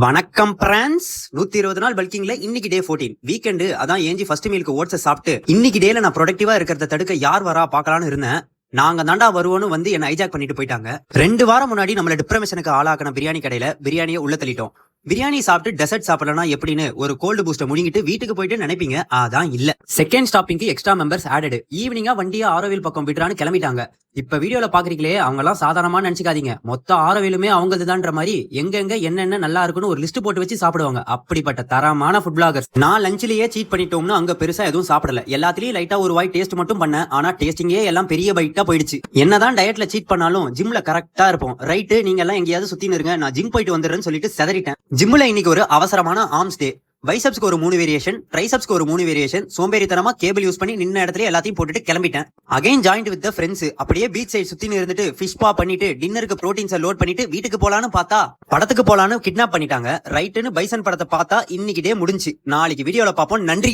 வணக்கம் பிரான்ஸ். 120 நாள் பல்கிங்ல இன்னைக்கு டே 14 வீக்கெண்டு. அதான் ஏஞ்சி ஃபர்ஸ்ட் மீலுக்கு ஓட்ஸை சாப்பிட்டு இன்னைக்கு டேல நான் ப்ரொடக்டிவா இருக்கிறத தடுக்க யார் வரா பாக்கலாம்னு இருந்தேன். நாங்க தாண்டா வருவோன்னு வந்து என்ன ஹைஜாக் பண்ணிட்டு போயிட்டாங்க. 2 வாரம் முன்னாடி நம்மள டிப்ரமேஷனுக்கு ஆளாக்கின பிரியாணி கடையில பிரியாணியை உள்ள தள்ளிட்டோம். பிரியாணி சாப்பிட்டு டெசர்ட் சாப்பிடலாம் எப்படின்னு ஒரு கோல்டு பூஸ்டர் முடிங்கிட்டு வீட்டுக்கு போயிட்டு நினைப்பீங்க. அதான் இல்ல. செகண்ட் ஸ்டாப்பிங்க்கு எக்ஸ்ட்ரா மெம்பர்ஸ் ஆடட். ஈவினிங்கா வண்டியா ஆரோவில் பக்கம் விடுறான்னு கிளம்பிட்டாங்க. இப்ப வீடியோல பாக்குறீங்களே அவங்க எல்லாம் சாதாரணமா நினைச்சுக்காதீங்க. மொத்த ஆரோவிலுமே அவங்கதுதான்ற மாதிரி எங்க என்னென்ன நல்லா இருக்குன்னு ஒரு லிஸ்ட் போட்டு வச்சு சாப்பிடுவாங்க. அப்படிப்பட்ட தரமான ஃபுட் பிளாகர்ஸ். நான் லஞ்சிலேயே சீட் பண்ணிட்டோம்னு அங்க பெருசா எதுவும் சாப்பிடல. எல்லாத்துலயும் லைட்டா ஒரு வாய் டேஸ்ட் மட்டும் பண்ணேன். ஆனா டேஸ்டிங்கே எல்லாம் பெரிய பைட்டா போயிடுச்சு. என்னதான் டயட்ல சீட் பண்ணாலும் ஜிம்ல கரெக்டா இருப்போம். ரைட்டு, நீங்க எல்லாம் எங்கேயாவது சுத்தின்னு இருங்க, நான் ஜிம் போயிட்டு வந்துடுறேன்னு சொல்லிட்டு செதறிட்டேன். ஜிம்ல இன்னைக்கு ஒரு அவசரமான ஆர்ம்ஸ் டே. பைசப்ஸ்க்கு ஒரு 3 வேரியேஷன், ட்ரைசப்ஸ்க்கு ஒரு 3 வேரியேஷன். சோம்பேறித்தனமா கேபிள் யூஸ் பண்ணி நின்ன இடத்துல எல்லாத்தையும் போட்டுட்டு கிளம்பிட்டேன். Again joint with the friends. அப்படியே பீச் சைடு சுத்தின்னு இருந்துட்டு ஃபிஷ் பா பண்ணிட்டு டின்னருக்கு ப்ரோட்டீன்ஸை லோட் பண்ணிட்டு வீட்டுக்கு போலான்னு பார்த்தா படத்துக்கு போலான்னு கிட்னாப் பண்ணிட்டாங்க. ரைட்டுன்னு பைசன் படத்தை பார்த்தா இன்னைக்கு டே முடிஞ்சு. நாளைக்கு வீடியோல பார்ப்போம். நன்றி.